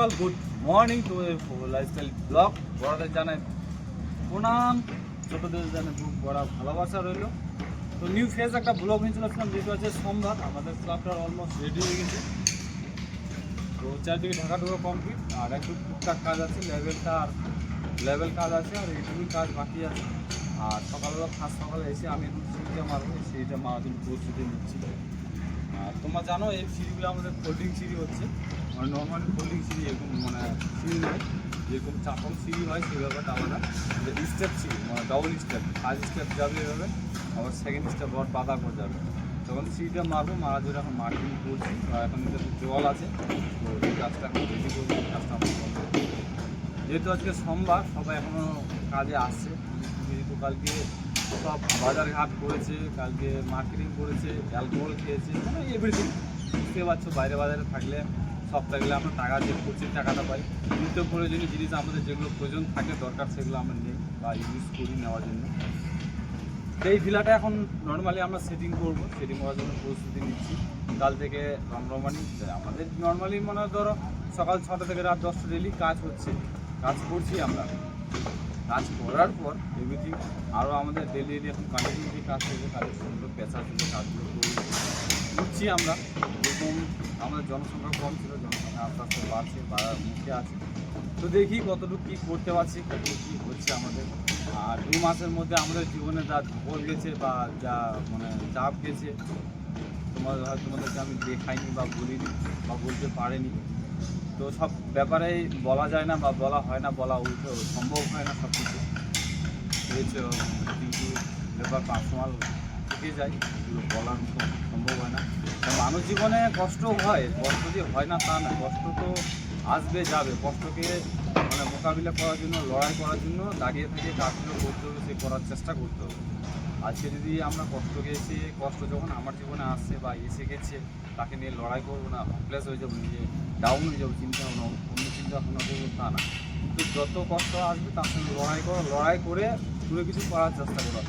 সকাল good morning to lifestyle blog. বড়দের জানাই প্রণাম, ছোটদের জানাই খুব বড় ভালোবাসা রইল। তো নিউ ফেজ একটা ব্লগ নিয়ে চলে আসলাম, যেহেতু আছে সোমবার। আমাদের ক্লাবটা অলমোস্ট রেডি হয়ে গেছে। তো চারদিকে ঢাকা ঢোকা কমপ্লিট, আর একটু টুকটাক কাজ আছে, লেভেল কাজ আছে, আর এইটুকুই কাজ বাকি আছে। আর সকালবেলা ফার্স্ট সকালে এসে আমি এখন সিঁড়িটা মারবো, সিঁড়িটা মারার জন্য প্রস্তুতি নিচ্ছি। আর তোমরা জানো এই সিঁড়িগুলো আমাদের ফোল্ডিং সিঁড়ি হচ্ছে, মানে নর্মালি ফোল্ডিং সিঁড়ি এরকম মানে সিঁড়ি নয়, যেরকম চাপন সিঁড়ি হয় সেই ব্যাপারটা আলাদা। স্টেপ সিঁড়ি মানে ডবল স্টেপ, ফার্স্ট স্টেপ যাবে এভাবে, আবার সেকেন্ড স্টেপ বাধা করে যাবে। তখন সিঁড়িটা মারবো, মারার জন্য এখন মার্কিং করছি। এখন জল আছে, তো এই কাজটা এখন রেডি করবো, কাজটা আমরা করবো। যেহেতু আজকে সোমবার, সবাই এখনও কাজে আসছে। যেহেতু কালকে সব বাজার ঘাট করেছে, কালকে মার্কেটিং করেছে, অ্যালকোহল খেয়েছে, মানে এভরিথিং। বুঝতে পারছো, বাইরে বাজারে থাকলে সপ্তাহে গেলে আমরা টাকা যে প্রচুর টাকাটা পাই, নিত্য প্রয়োজনীয় জিনিস আমাদের যেগুলো প্রয়োজন থাকে দরকার, সেগুলো আমরা নিই বা ইউজ করি নেওয়ার জন্য। এই ভিলাটা এখন নর্মালি আমরা সেটিং করবো, সেটিং করার জন্য প্রস্তুতি নিচ্ছি। কাল থেকে রমরমানি আমাদের নর্মালি মনে ধরো সকাল 6টা থেকে রাত 10টা ডেলি কাজ হচ্ছে, কাজ করছি আমরা। কাজ করার পর এভরিথিং আরও আমাদের ডেলি এখন কন্টিনিউটি কাজ করবে, কাজের সুন্দর পেশা থেকে কাজগুলো করছি আমরা। যেরকম আমাদের জনসংখ্যা কম ছিল, জনসংখ্যা আস্তে আস্তে বাড়ছে, বাড়ার মুখে আছে। তো দেখি কতটুকু কী করতে পারছি, কতটুকু কী হচ্ছে আমাদের। আর 2 মাসের মধ্যে আমাদের জীবনে যা ঝড় গেছে বা যা মানে চাপ গেছে, তোমাদেরকে আমি দেখাইনি বা বলিনি বা বলতে পারিনি। তো সব ব্যাপারেই বলা যায় না বা বলা হয় না, বলা সম্ভব হয় না সব কিছু হয়েছে, কিন্তু ব্যাপার পার্সোনাল থেকে যায়, এগুলো বলার মতো সম্ভব হয় না। মানুষ জীবনে কষ্ট হয়, কষ্ট যে হয় না তা না, কষ্ট তো আসবে যাবে। কষ্টকে মানে মোকাবিলা করার জন্য, লড়াই করার জন্য দাঁড়িয়ে থেকে কাজগুলো করতে হবে, সে করার চেষ্টা করতে হবে। আজকে যদি আমরা কষ্ট যখন আমার জীবনে আসছে বা এসে গেছে, তাকে নিয়ে লড়াই করবো না, হপলেস হয়ে যাবো, নিজে ডাউন হয়ে যাবো, চিন্তা ভাবনা অন্য চিন্তা ভাবনা করবো তা না। কিন্তু যত কষ্ট আসবে তার সঙ্গে লড়াই করে পুরো কিছু করার চেষ্টা করো।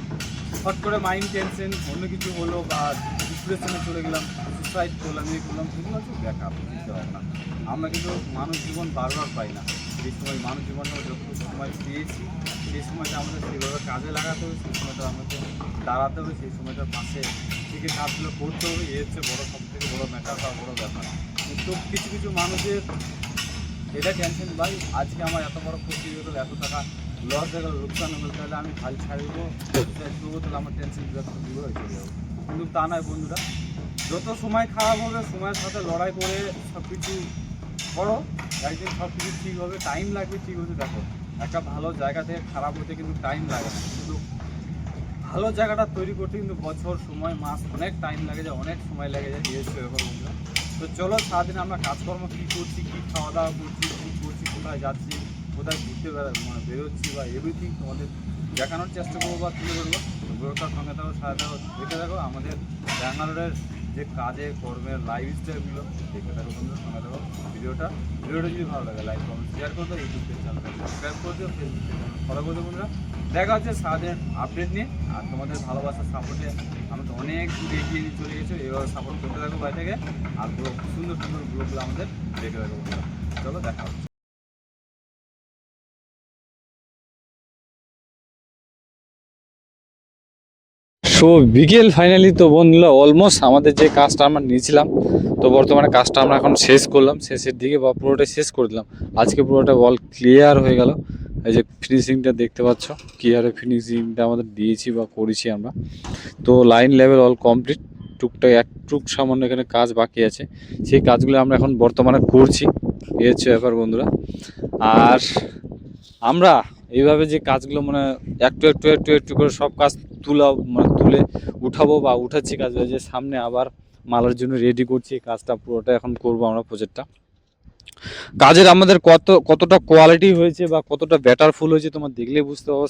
হট করে মাইন্ড টেনশন অন্য কিছু হলো বা ডিপ্রেশনে চলে গেলাম, সুসাইড করলাম, করলাম, সেগুলো হচ্ছে বেকার চিন্তা ভাবনা। আমরা কিন্তু মানুষ জীবন বারবার পাই না। এই সময় মানুষ জীবনে যতটুকু সময় পেয়েছি, সেই সময়টা আমাদের সেইভাবে কাজে লাগাতে হবে, সেই সময়টা আমাকে দাঁড়াতে হবে, সেই সময়টার পাশে থেকে কাজগুলো করতে হবে। এর হচ্ছে সব থেকে বড়ো ম্যাটার বা বড়ো ব্যাপার। কিন্তু কিছু মানুষের এটা টেনশন, ভাই আজকে আমার এত বড় ক্ষতি হয়ে গেলো, এত টাকা লস হয়ে গেলো, লোকসান হয়ে গেলো, তাহলে আমি হাল ছাড়বো, তাহলে আমার টেনশন দূর হয়ে চলে যাবো। কিন্তু তা নয় বন্ধুরা, যত সময় খারাপ হবে সময়ের সাথে লড়াই করে সব কিছু করো, একদিন সব কিছু ঠিক হবে। টাইম লাগবে, ঠিক হতে দেখো। একটা ভালো জায়গা থেকে খারাপ হতে কিন্তু টাইম লাগে না, কিন্তু ভালো জায়গাটা তৈরি করতে কিন্তু বছর, সময়, মাস অনেক টাইম লাগে যায়, অনেক সময় লেগে যায়। দিয়েছে এবার বন্ধুরা। তো চলো সারাদিন আমরা কাজকর্ম কী করছি, কী খাওয়া দাওয়া করছি, কী করছি, কোথায় যাচ্ছি, কোথায় ঘুরতে বেরোচ্ছি বা এভরিথিং তোমাদের দেখানোর চেষ্টা করবো বা তুলে ধরবো। ব্লগটার সঙ্গে থাকো, সাথে থাকো, দেখে থাকো আমাদের ব্যাঙ্গালোরের যে কাজে কর্মের লাইফ স্টাইলগুলো দেখে থাকো বন্ধুরা, সঙ্গে থাকো। ভিডিওটা যদি ভালো লাগে লাইক কমেন্ট শেয়ার করে দাও, ইউটিউব চ্যানেলটা সাবস্ক্রাইব করে দিও, ফেসবুক চ্যানেল ফলো করে দিও বন্ধুরা। দেখা হচ্ছে সারাদিন আপডেট নিয়ে। আর তোমাদের ভালোবাসার সাপোর্টে আমি তো অনেক দূর এগিয়ে নিয়ে চলে গেছো, এভাবে সাপোর্ট করতে থাকো বাড়ি থেকে। আর সুন্দর সুন্দর ব্লগগুলো আমাদের দেখে থাকো বন্ধুরা। চলো দেখা হচ্ছে। তো বিকেল ফাইনালি তো বন্ধুরা অলমোস্ট আমাদের যে কাজটা আমরা নিয়েছিলাম, তো বর্তমানে কাজটা আমরা এখন শেষ করলাম, শেষের দিকে বা পুরোটা শেষ করে দিলাম। আজকে পুরোটা অল ক্লিয়ার হয়ে গেল। এই যে ফিনিশিংটা দেখতে পাচ্ছ, ক্লিয়ারে ফিনিশিংটা আমাদের দিয়েছি বা করেছি আমরা। তো লাইন লেভেল অল কমপ্লিট, টুক সামান্য এখানে কাজ বাকি আছে, সেই কাজগুলো আমরা এখন বর্তমানে করছি। এই হচ্ছে ব্যাপার বন্ধুরা। আর আমরা এইভাবে যে কাজগুলো মানে একটু করে সব কাজ তুলে উঠাবো বা উঠাচ্ছি, কাজ যে সামনে আবার মালার জন্য রেডি করছি। কাজটা পুরোটা এখন করব আমরা, প্রজেক্টটা কাজের আমাদের কতটা কোয়ালিটি হয়েছে বা কতটা বেটারফুল হয়েছে তোমার দেখলেই বুঝতে পারবো।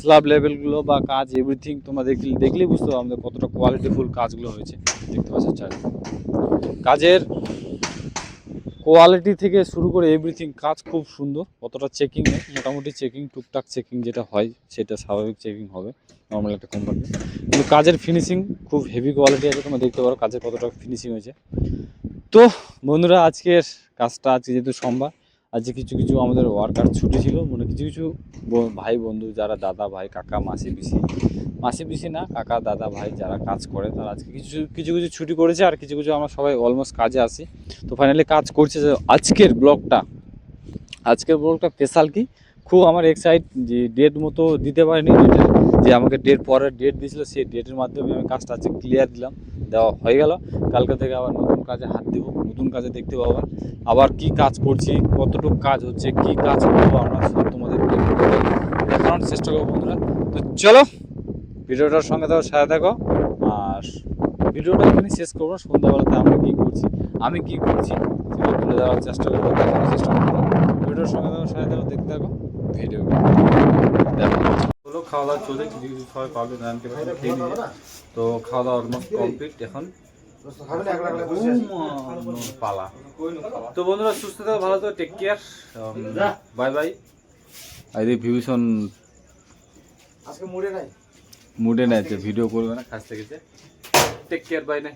স্ল্যাব লেভেলগুলো বা কাজ এভরিথিং তোমরা দেখলেই বুঝতে পারবো আমাদের কতটা কোয়ালিটিফুল কাজগুলো হয়েছে। দেখতে পাচ্ছ কাজের কোয়ালিটি থেকে শুরু করে এভরিথিং কাজ খুব সুন্দর। কতটা চেকিং নেই, মোটামুটি চেকিং, টুকটাক চেকিং যেটা হয় সেটা স্বাভাবিক চেকিং হবে নর্মাল একটা কোম্পানি। কিন্তু কাজের ফিনিশিং খুব হেভি কোয়ালিটি আছে, তোমরা দেখতে পারো কাজের কতটা ফিনিশিং হয়েছে। তো বন্ধুরা আজকের কাজটা আজকে যেহেতু সোমবার, আজকে কিছু কিছু আমাদের ওয়ার্কার ছুটি ছিল, মানে কিছু কিছু ভাই বন্ধু যারা দাদা ভাই কাকা মাসি পিসি না কাকা দাদা ভাই যারা কাজ করে তারা আজকে কিছু কিছু কিছু ছুটি করেছে, আর কিছু কিছু আমরা সবাই অলমোস্ট কাজে আসি। তো ফাইনালি কাজ করছে। যে আজকের ব্লগটা স্পেশাল কি, খুব আমার এক্সাইট যে ডেট মতো দিতে পারিনি, যে আমাকে পরের ডেট দিয়েছিল সেই ডেটের মাধ্যমে আমি কাজটা আজকে ক্লিয়ার দেওয়া হয়ে গেল। কালকে থেকে আবার নতুন কাজে হাত দেবো, নতুন কাজে দেখতে পাবো আবার কি কাজ করছি, কতটুকু কাজ হচ্ছে, কি কাজ করবো আমরা সব তোমাদের দেখানোর চেষ্টা করবো বন্ধুরা। তো চলো ভিডিওটার সঙ্গে সাথে থাকো, আর ভিডিওটা এখানে শেষ করবো। সন্ধ্যাবেলাতে আমরা কী করছি, আমি কি করছি সেটা তুলে দেওয়ার চেষ্টা করবো, দেখানোর চেষ্টা করবো। ভিডিওর সঙ্গে সাথে থাকো, দেখতে থাকো ভিডিও। হলো খাওয়া দাওয়া চলে, কিছু কিছু সবাই পাবে জানতে পারছে খেয়ে নিয়ে। তো খাওয়া দাওয়া অলমোস্ট কমপ্লিট, এখন পালা। তো বন্ধুরা সুস্থ থাকো, ভালো থাকো, টেক কেয়ার, বাই বাই। আর এই ভিভীষণ মুডে নাই, যে ভিডিও করবে না, কাজ থেকে টেক কেয়ার, বাই নাই।